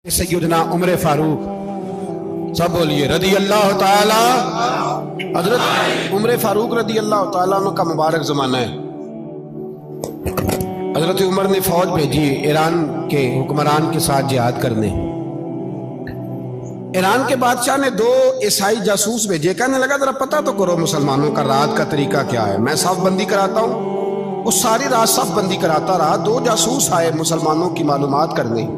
सैयदना उमर फारूक, सब बोलिए रदी अल्लाह ताला। हजरत उमर फारूक रदी अल्लाह ताला का मुबारक जमाना है। हजरत उमर ने फौज भेजी ईरान के हुक्मरान के साथ जिहाद करने। ईरान के बादशाह ने 2 ईसाई जासूस भेजे। कहने लगा जरा पता तो करो मुसलमानों का रात का तरीका क्या है, मैं साफ बंदी कराता हूँ। वो सारी रात साफ बंदी कराता रहा। 2 जासूस आए मुसलमानों की मालूमात करने।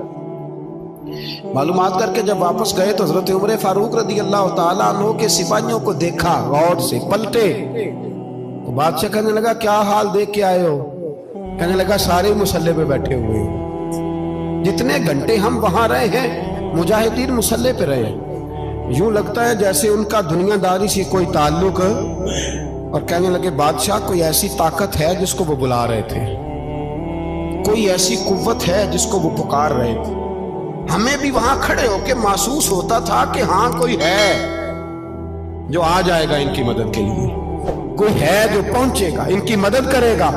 मालूमात करके जब वापस गए तो हजरत उमर फारूक रदी अल्लाह ताला अन्हु के सिपाहियों को देखा, गौर से पलटे तो बादशाह कहने लगा क्या हाल देख के आए हो? कहने लगा सारे मुसल्ले पे बैठे हुए हैं। जितने घंटे हम वहां रहे हैं मुजाहिदीन मुसल्ले पे रहे हैं, यूं लगता है जैसे उनका दुनियादारी से कोई ताल्लुक। और कहने लगे बादशाह कोई ऐसी ताकत है जिसको वो बुला रहे थे, कोई ऐसी कुव्वत है जिसको वो पुकार रहे थे। हमें भी वहां खड़े होके महसूस होता था कि हाँ कोई है जो आ जाएगा इनकी मदद के लिए, कोई है जो पहुंचेगा इनकी मदद करेगा।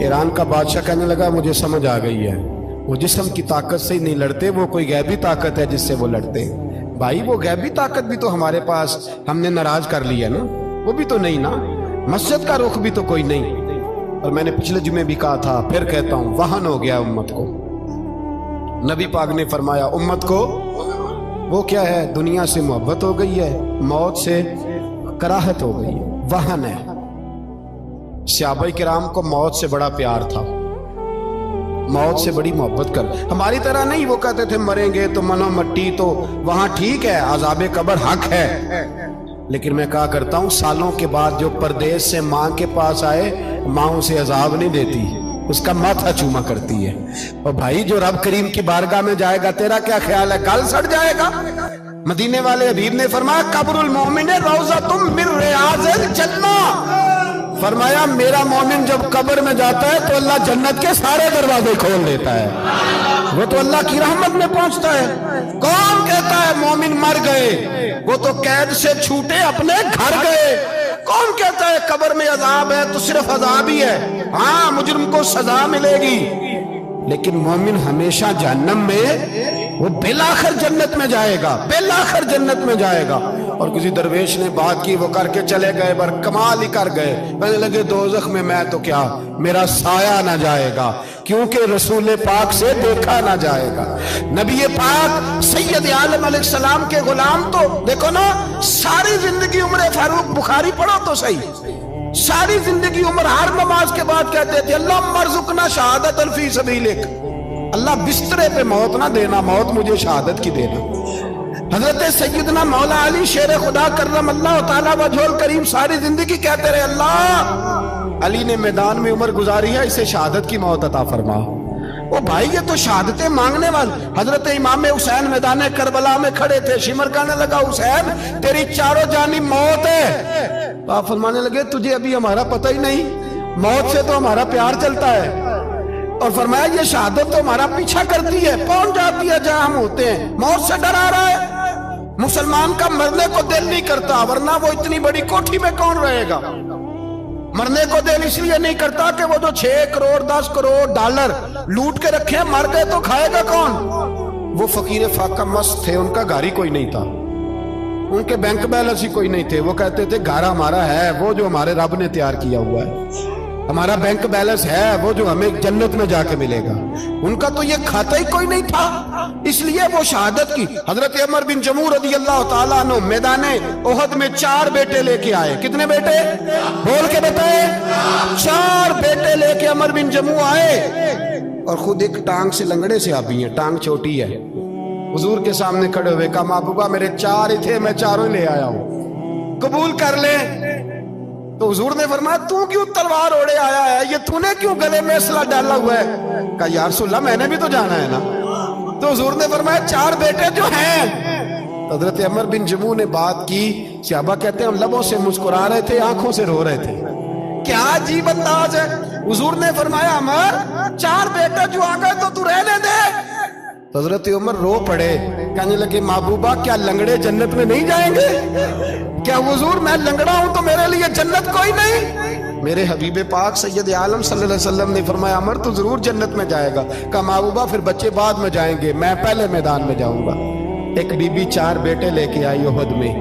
ईरान का बादशाह कहने लगा मुझे समझ आ गई है, वो जिस्म की ताकत से ही नहीं लड़ते, वो कोई गैबी ताकत है जिससे वो लड़ते हैं। भाई वो गैबी ताकत भी तो हमारे पास हमने नाराज कर लिया ना, वो भी तो नहीं ना, मस्जिद का रुख भी तो कोई नहीं। और मैंने पिछले जुमे भी कहा था, फिर कहता हूं, वहन हो गया उम्मत को। नबी पाक ने फरमाया उम्मत को वो क्या है, दुनिया से मोहब्बत हो गई है, मौत से कराहत हो गई है, वहन है। सहाबा किराम को मौत से बड़ा प्यार था, मौत से बड़ी मोहब्बत कर। हमारी तरह नहीं, वो कहते थे मरेंगे तो मनो मट्टी, तो वहां ठीक है अज़ाबे कब्र हक है। लेकिन मैं कहा करता हूं सालों के बाद जो परदेश से माँ के पास आए, माँ उसे अजाब नहीं देती, उसका माथा चूमा करती है। और भाई जो रब करीम की बारगाह में जाएगा, तेरा क्या ख्याल है गल सड़ जाएगा? मदीने वाले हबीब ने फरमाया कब्रुल मोमिन रौज़तुम मिन रियाज़िल जन्नह। फरमाया मेरा मोमिन जब कब्र में जाता है तो अल्लाह जन्नत के सारे दरवाजे खोल देता है, वो तो अल्लाह की रहमत में पहुंचता है। कौन कहता है मोमिन मर गए, वो तो कैद से छूटे अपने घर गए। कौन कहता है कब्र में अजाब है तो सिर्फ अजाब ही है, हाँ मुजरिम को सजा मिलेगी, लेकिन मोमिन हमेशा जहन्नम में, वो बेलाखिर जन्नत में जाएगा, बेलाखिर जन्नत में जाएगा। और किसी दरवेश ने बात की, वो करके चले गए, पर कमाल ही कर गए। कहने लगे दोज़ख में मैं तो क्या, मेरा साया ना जाएगा, क्योंकि रसूल पाक से देखा ना जाएगा। नबी पाक सैयद आलम अलैहिस्सलाम के गुलाम तो देखो ना, सारी जिंदगी उमर फारूक, बुखारी पढ़ो तो सही, सारी जिंदगी उमर हर नमाज के बाद कहते थे अल्लाह मरज़ुकना शहादतन फी सबीलिक, अल्लाह बिस्तरे पे मौत ना देना, मौत मुझे शहादत की देना। हजरत सैयदना मौला अली शेर खुदा करम अल्लाह ताला वजहुल करीम सारी जिंदगी कहते रहे अल्लाह, अली ने मैदान में उम्र गुजारी है, इसे शहादत की मौत अता फरमा। ओ भाई ये तो शहादतें मांगने वाले। हजरत इमाम हुसैन मैदान करबला में खड़े थे, शिमर कहने लगा हुसैन तेरी चारों जानी मौत है। तो आप फरमाने लगे तुझे अभी हमारा पता ही नहीं, मौत से तो हमारा प्यार चलता है। और फरमाया ये शहादत तो हमारा पीछा करती है, पहुंच जाती है जहां हम होते हैं, मौत से डरा रहा है। मुसलमान का मरने को दिल नहीं करता, वरना वो इतनी बड़ी कोठी में कौन रहेगा। मरने को दिल इसलिए नहीं करता कि वो जो 6 करोड़ 10 करोड़ डॉलर लूट के रखे, मर गए तो खाएगा कौन। वो फकीर फाका मस्त थे, उनका घर ही कोई नहीं था, उनके बैंक बैलेंस ही कोई नहीं थे। वो कहते थे घर हमारा है वो जो हमारे रब ने तैयार किया हुआ है, हमारा बैंक बैलेंस है वो जो हमें जन्नत में जाके मिलेगा। उनका तो ये खाता ही कोई नहीं था, इसलिए वो शहादत की। हजरत उमर बिन जमू रदी अल्लाह ताला अन्हु मैदाने ओहद में 4 बेटे लेके आए। कितने बेटे बोल के बताए? 4 बेटे लेके उमर बिन जमू आए, और खुद एक टांग से लंगड़े से आप भी हैं, टांग छोटी है। हुजूर के सामने खड़े हुए कहा महबूबा मेरे 4 ही थे, मैं 4 ले आया हूं, कबूल कर ले। तो हुजूर ने फरमाया तू क्यों तलवार ओढ़े आया है, ये तूने क्यों गले में असला डाला हुआ है? कहा या रसूलल्लाह मैंने भी तो जाना है ना। तो हुजूर ने फरमाया 4 बेटे जो हैं। हजरत उमर बिन जमू ने बात की, सहाबा कहते हैं हम लबों से मुस्कुरा रहे थे, आंखों से रो रहे थे, क्या अजीब अंदाज है। हुजूर ने फरमाया उमर 4 बेटे जो आ गए तो तू रहने दे। हजरत उमर रो पड़े, कहने लगे महबूबा क्या लंगड़े जन्नत में नहीं जाएंगे? क्या हुजूर मैं लंगड़ा हूं तो मेरे लिए जन्नत कोई नहीं? میرے حبیب پاک سید عالم صلی اللہ علیہ وسلم نے فرمایا عمر تو ضرور جنت میں جائے گا. کہا محبوبہ پھر بچے بعد میں جائیں گے, میں پہلے میدان میں جاؤں گا. ایک بی بی 4 بیٹے لے کے آئی احد میں.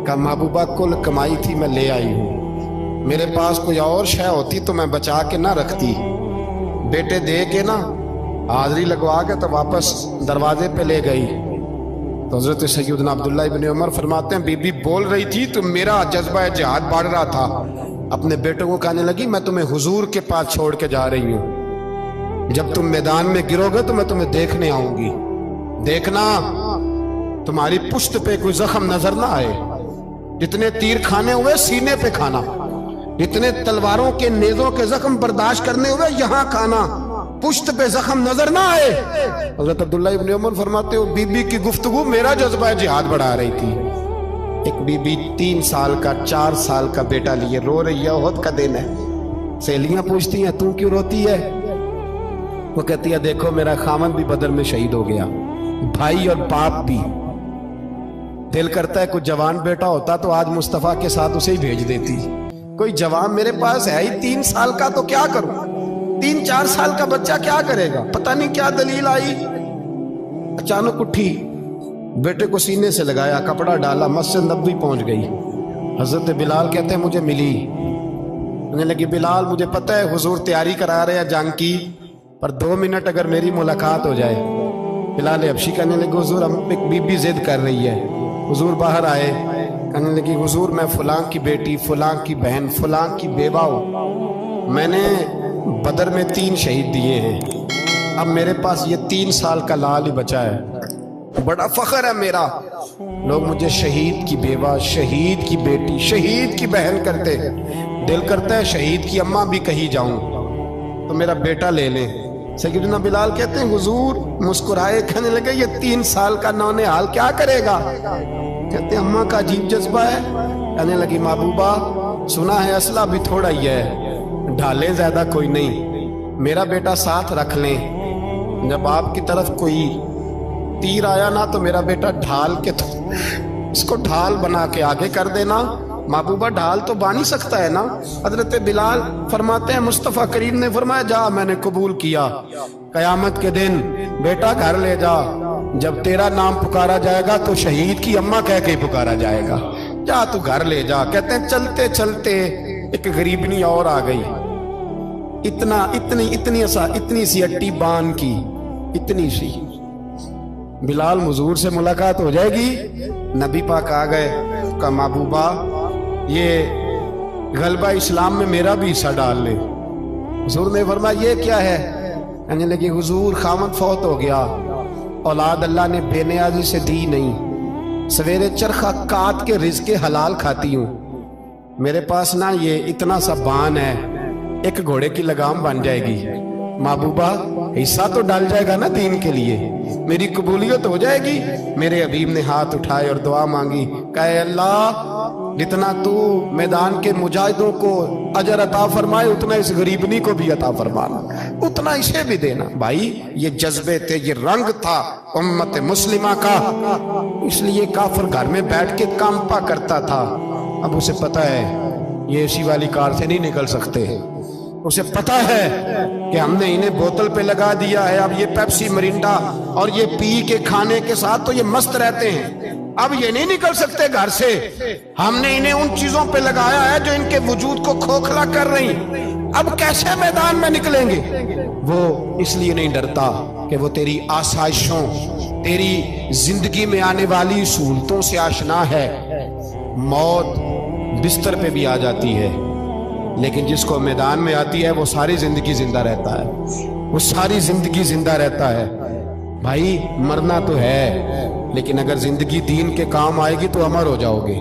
کہا محبوبہ کل کمائی تھی میں لے آئی ہوں, میرے پاس کوئی اور شے ہوتی تو میں بچا کے نہ رکھتی. بیٹے دے کے نا حاضری لگوا کے تو واپس دروازے پہ لے گئی. تو حضرت سیدنا عبداللہ ابن عمر فرماتے ہیں بی بی بول رہی تھی تو میرا جذبہ جہاد بڑھ رہا تھا. اپنے بیٹوں کو کہنے لگی میں تمہیں حضور کے پاس چھوڑ کے جا رہی ہوں, جب تم میدان میں گرو گے تو میں تمہیں دیکھنے آؤں گی. دیکھنا تمہاری پشت پہ کوئی زخم نظر نہ آئے. جتنے تیر کھانے ہوئے سینے پہ کھانا, جتنے تلواروں کے نیزوں کے زخم برداشت کرنے ہوئے یہاں کھانا, پشت پہ زخم نظر نہ آئے. حضرت عبداللہ ابن عمر فرماتے ہو بی بی کی گفتگو میرا جذبہ جہاد بڑھا رہی تھی. ایک بی بی 3 سال کا 4 سال کا بیٹا لیے رو رہی ہے, احد کا دن ہے. سہیلیاں پوچھتی ہیں تو کیوں روتی ہے؟ وہ کہتی ہے دیکھو میرا خامد بھی بدر میں شہید ہو گیا, بھائی اور باپ بھی. دل کرتا ہے کوئی جوان بیٹا ہوتا تو آج مصطفیٰ کے ساتھ اسے ہی بھیج دیتی. کوئی جوان میرے پاس ہے ہی 3 سال کا تو کیا کروں, 3-4 سال کا بچہ کیا کرے گا؟ پتہ نہیں کیا دلیل آئی. اچانک اٹھی, بیٹے کو سینے سے لگایا, کپڑا ڈالا, مسجد نبوی پہنچ گئی. حضرت بلال کہتے ہیں مجھے ملی, کہنے لگی بلال مجھے پتہ ہے حضور تیاری کرا رہے ہیں جنگ کی, پر 2 منٹ اگر میری ملاقات ہو جائے. بلال حبشی کہنے لگے حضور ہم ایک بی بی ضد کر رہی ہے. حضور باہر آئے, کہنے لگی حضور میں فلاں کی بیٹی, فلاں کی بہن, فلاں کی بیوہ ہوں, میں نے بدر میں 3 شہید دیے ہیں, اب میرے پاس یہ 3 سال کا لال ہی بچا ہے, بڑا فخر ہے میرا. لوگ مجھے شہید کی بیوہ, شہید کی بیٹی, شہید کی بہن کرتے ہیں. دل کرتا ہے شہید کی اماں بھی کہیں جاؤں تو میرا بیٹا لے لیں. سیدنا بلال کہتے ہیں حضور مسکرائے, کہنے لگے یہ 3 سال کا نونہال کیا کرے گا؟ کہتے ہیں اماں کا عجیب جذبہ ہے. کہنے لگی محبوبہ سنا ہے اسلحہ بھی تھوڑا ہی ہے, ڈھالیں زیادہ کوئی نہیں, میرا بیٹا ساتھ رکھ لیں, جب آپ کی طرف کوئی تیر آیا نا تو میرا بیٹا ڈھال کے تو اس کو ڈھال بنا کے آگے کر دینا. محبوبہ ڈھال تو بانی سکتا ہے نا. حضرت بلال فرماتے ہیں مصطفیٰ کریم نے فرمایا جا میں نے قبول کیا, قیامت کے دن بیٹا گھر لے جا, جب تیرا نام پکارا جائے گا تو شہید کی اماں کہہ کے پکارا جائے گا, جا تو گھر لے جا. کہتے ہیں چلتے چلتے ایک غریبنی اور آ گئی, اتنی سی اٹی بان کی, اتنی سی. بلال حضور سے ملاقات ہو جائے گی. نبی پاک آ گئے, کہا محبوبہ یہ غلبہ اسلام میں میرا بھی حصہ ڈال لے. حضور نے فرمایا یہ کیا ہے؟ کہنے لگی حضور خامد فوت ہو گیا, اولاد اللہ نے بے نیازی سے دی نہیں, سویرے چرخہ کات کے رزق حلال کھاتی ہوں, میرے پاس نا یہ اتنا سا بان ہے, ایک گھوڑے کی لگام بن جائے گی. محبوبہ حصہ تو ڈال جائے گا نا دین کے لیے, میری قبولیت ہو جائے گی. میرے حبیب نے ہاتھ اٹھائے اور دعا مانگی, کہے اللہ جتنا تو میدان کے مجاہدوں کو اجر عطا فرمائے اتنا اس غریبنی کو بھی عطا فرمانا, اتنا اسے بھی دینا. بھائی یہ جذبے تھے, یہ رنگ تھا امت مسلمہ کا, اس لیے کافر گھر میں بیٹھ کے کانپا کرتا تھا. اب اسے پتہ ہے یہ اسی والی کار سے نہیں نکل سکتے, اسے پتا ہے کہ ہم نے انہیں بوتل پہ لگا دیا ہے, اب یہ پیپسی مرینڈا اور یہ پی کے کھانے کے ساتھ تو یہ مست رہتے ہیں, اب یہ نہیں نکل سکتے گھر سے. ہم نے انہیں ان چیزوں پہ لگایا ہے جو ان کے وجود کو کھوکھلا کر رہی, اب کیسے میدان میں نکلیں گے؟ وہ اس لیے نہیں ڈرتا کہ وہ تیری آسائشوں, تیری زندگی میں آنے والی سہولتوں سے آشنا ہے. موت بستر پہ بھی آ جاتی ہے, لیکن جس کو میدان میں آتی ہے وہ ساری زندگی زندہ رہتا ہے, وہ ساری زندگی زندہ رہتا ہے. بھائی مرنا تو ہے, لیکن اگر زندگی دین کے کام آئے گی تو امر ہو جاؤ گے.